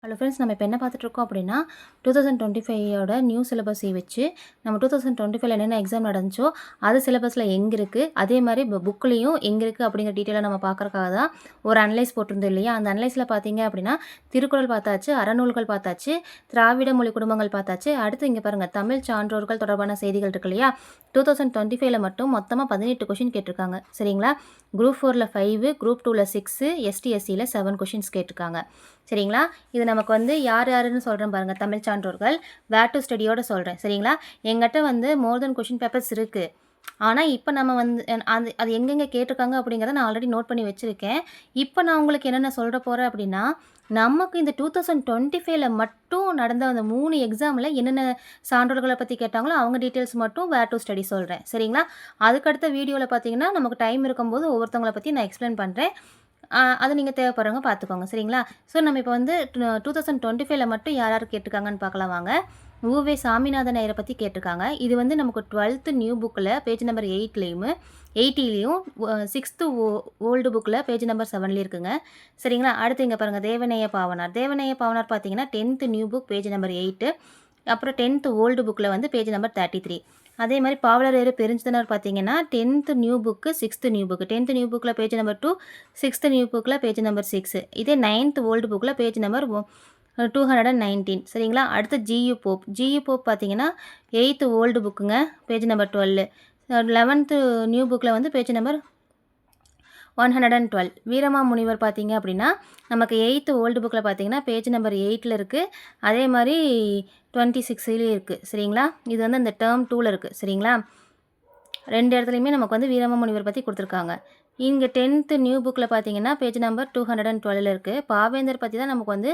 Hello friends, நம்ம இப்போ என்ன பார்த்துட்ருக்கோம் அப்படின்னா 2025 நியூ சிலபஸை வச்சு நம்ம 2025 என்னென்ன எக்ஸாம் நடந்துச்சோ அது சிலபஸில் எங்கே இருக்குது, அதே மாதிரி புக்லேயும் எங்கே இருக்குது அப்படிங்கிற டீட்டெயிலாக நம்ம பார்க்குறக்காக தான் ஒரு அனலைஸ் போட்டிருந்தோம் இல்லையா. அந்த அனலைஸில் பார்த்தீங்க அப்படின்னா திருக்குறள் பார்த்தாச்சு, அறநூல்கள் பார்த்தாச்சு, திராவிட மொழி குடும்பங்கள் பார்த்தாச்சு. அடுத்து இங்கே பாருங்கள், தமிழ் சான்றோர்கள் தொடர்பான செய்திகள் இருக்கு இல்லையா. 2025 மட்டும் மொத்தமாக 18 கொஷின் கேட்டிருக்காங்க. சரிங்களா. குரூப் 4ல் 5, குரூப் 2ல் 6, ST/SCயில் 7 கொஷின்ஸ் கேட்டிருக்காங்க. சரிங்களா. இது நமக்கு வந்து யார் யாருன்னு சொல்கிறேன் பாருங்கள். தமிழ் சான்றோர்கள் வேர் டு ஸ்டடியோட சொல்கிறேன். சரிங்களா. எங்கிட்ட வந்து மோர் தென் கொஷின் பேப்பர்ஸ் இருக்குது. ஆனால் இப்போ நம்ம வந்து அது எங்கெங்கே கேட்டிருக்காங்க அப்படிங்கிறத நான் ஆல்ரெடி நோட் பண்ணி வச்சுருக்கேன். இப்போ நான் உங்களுக்கு என்னென்ன சொல்கிற போகிறேன் அப்படின்னா, நமக்கு இந்த 2025 மட்டும் நடந்த அந்த 3 எக்ஸாமில் என்னென்ன சான்றோர்களை பற்றி கேட்டாங்களோ அவங்க டீட்டெயில்ஸ் மட்டும் வேர் டு ஸ்டடி சொல்கிறேன். சரிங்களா. அதுக்கடுத்த வீடியோவில் பார்த்தீங்கன்னா நமக்கு டைம் இருக்கும்போது ஒவ்வொருத்தவங்களை பற்றி நான் எக்ஸ்பிளைன் பண்ணுறேன். அது நீங்கள் தேவைப்படுறவங்க பார்த்துக்கோங்க. சரிங்களா. ஸோ நம்ம இப்போ வந்து 2025 மட்டும் யார் யார் கேட்டிருக்காங்கன்னு பார்க்கலாம் வாங்க. உவே சாமிநாதன் ஐயரை பற்றி கேட்டிருக்காங்க. இது வந்து நமக்கு 12th நியூ புக்கில் பேஜ் நம்பர் 80லையும் 6th ஓல்டு புக்கில் பேஜ் நம்பர் 7லேயும் இருக்குங்க. சரிங்களா. அடுத்து இங்கே பாருங்கள், தேவநேய பாவனார் பார்த்தீங்கன்னா 10th new book page number 8, அப்புறம் 10th ஓல்டு புக்கில் வந்து பேஜ் நம்பர் 33. அதே மாதிரி பாவலரேறு பெருஞ்சிதனார் பார்த்தீங்கன்னா 10th new book 6th new book, 10th new புக்கில் பேஜ் நம்பர் 2, 6th நியூ புக்கில் பேஜ் நம்பர் 6. இதே 9th ஓல்டு புக்கில் பேஜ் நம்பர் 219. சரிங்களா. அடுத்து ஜியு போப் பார்த்தீங்கன்னா 8th ஓல்டு புக்குங்க, பேஜ் நம்பர் 12. 11th நியூ புக்கில் வந்து பேஜ் நம்பர் 112. வீரமாமுனிவர் பார்த்தீங்க அப்படின்னா நமக்கு 8th ஓல்டு புக்கில் பார்த்தீங்கன்னா பேஜ் நம்பர் 8ல் இருக்குது. அதே மாதிரி 26லேயும் இருக்குது. சரிங்களா. இது வந்து அந்த டேர்ம் 2ல் இருக்குது. சரிங்களா. 2 இடத்துலையுமே நமக்கு வந்து வீரமாமுனிவர் பற்றி கொடுத்துருக்காங்க. இங்கே 10th நியூ புக்கில் பார்த்தீங்கன்னா பேஜ் நம்பர் 212 இருக்குது. பாவேந்தர் பற்றி தான் நமக்கு வந்து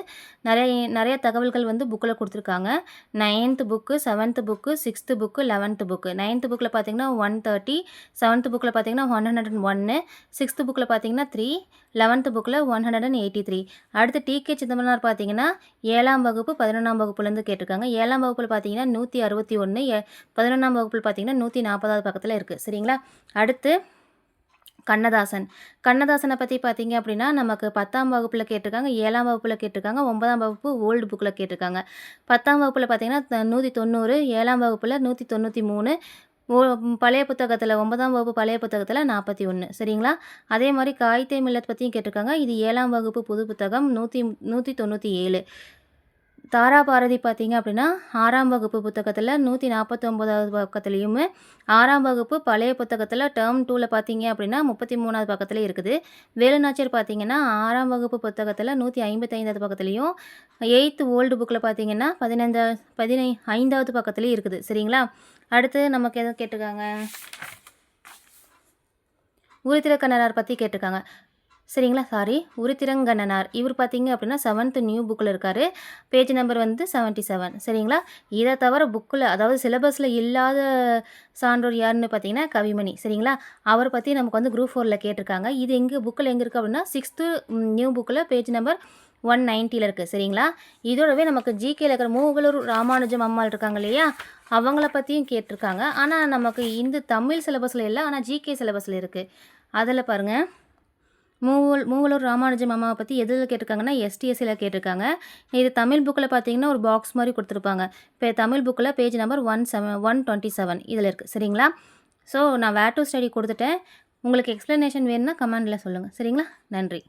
நிறைய தகவல்கள் வந்து புக்கில் கொடுத்துருக்காங்க. 9th book, 7th book, 6th book, 11th book. 9th புக்கில் பார்த்தீங்கன்னா 130, 7th புக்கில் பார்த்தீங்கன்னா 101, 6th புக்கில் பார்த்தீங்கன்னா 3, 11th புக்கில் 183. அடுத்து டிகே சிதம்பரனார் பார்த்தீங்கன்னா 7ஆம் வகுப்பு 11ஆம் வகுப்புலேருந்து கேட்டிருக்காங்க. 7ஆம் வகுப்பில் பார்த்தீங்கன்னா 161, 11ஆம் வகுப்பில் பார்த்தீங்கன்னா 140வது பக்கத்தில் இருக்குது. சரிங்களா. அடுத்து கண்ணதாசனை பற்றி பார்த்தீங்க அப்படின்னா நமக்கு 10ஆம் வகுப்பில் கேட்டிருக்காங்க, 7ஆம் வகுப்பில் கேட்டிருக்காங்க, 9ஆம் வகுப்பு ஓல்டு புக்கில் கேட்டிருக்காங்க. 10ஆம் வகுப்பில் பார்த்தீங்கன்னா 190, 7ஆம் வகுப்பில் 193, பழைய புத்தகத்தில் 9ஆம் வகுப்பு பழைய புத்தகத்தில் 41. சரிங்களா. அதே மாதிரி காயிதே மில்லத் பற்றியும் கேட்டிருக்காங்க. இது 7ஆம் வகுப்பு புது புத்தகம் 197. தாரா பாரதி பார்த்தீங்க அப்படின்னா 6ஆம் வகுப்பு புத்தகத்தில் 149வது பக்கத்துலேயும், 6ஆம் வகுப்பு பழைய புத்தகத்தில் டேர்ம் 2ல் பார்த்தீங்க அப்படின்னா 33வது பக்கத்தில் இருக்குது. வேலுநாச்சியார் பார்த்தீங்கன்னா 6ஆம் வகுப்பு புத்தகத்தில் 155வது பக்கத்துலேயும், 8th ஓல்டு புக்கில் பார்த்தீங்கன்னா 15வது பக்கத்துலேயும் இருக்குது. சரிங்களா. அடுத்து நமக்கு எதுவும் கேட்டிருக்காங்க, உருத்திரக்கண்ணனார் பற்றி கேட்டிருக்காங்க. சரிங்களா. உருத்திரங்கண்ணனார் இவர் பார்த்தீங்க அப்படின்னா 7th நியூ புக்கில் இருக்கார், பேஜ் நம்பர் வந்து 77. சரிங்களா. இதை தவிர புக்கில் அதாவது சிலபஸில் இல்லாத சான்றோர் யாருன்னு பார்த்தீங்கன்னா கவிமணி. சரிங்களா. அவர் பற்றி நமக்கு வந்து குரூப் 4ல் கேட்டிருக்காங்க. இது எங்கே புக்கில் எங்கே இருக்குது அப்படின்னா 6th நியூ புக்கில் பேஜ் நம்பர் 190ல் இருக்குது. சரிங்களா. இதோடவே நமக்கு ஜிகேல இருக்கிற மூவலூர் ராமானுஜம் அம்மாள் இருக்காங்க இல்லையா, அவங்கள பற்றியும் கேட்டிருக்காங்க. ஆனால் நமக்கு இந்த தமிழ் சிலபஸில் இல்லை, ஆனால் ஜிகே சிலபஸில் இருக்குது. அதில் பாருங்கள், மூவலூர் ராமானுஜம் அம்மாவை பற்றி எதில் கேட்டிருக்காங்கன்னா ST/SCயில் கேட்டிருக்காங்க. இது தமிழ் புக்கில் பார்த்தீங்கன்னா ஒரு பாக்ஸ் மாதிரி கொடுத்துருப்பாங்க. இப்போ தமிழ் புக்கில் பேஜ் நம்பர் 127 இதில் இருக்குது. சரிங்களா. ஸோ நான் வேர் டு ஸ்டடி கொடுத்துட்டேன். உங்களுக்கு எக்ஸ்ப்ளனேஷன் வேணும்னா கமெண்டில் சொல்லுங்கள். சரிங்களா. நன்றி.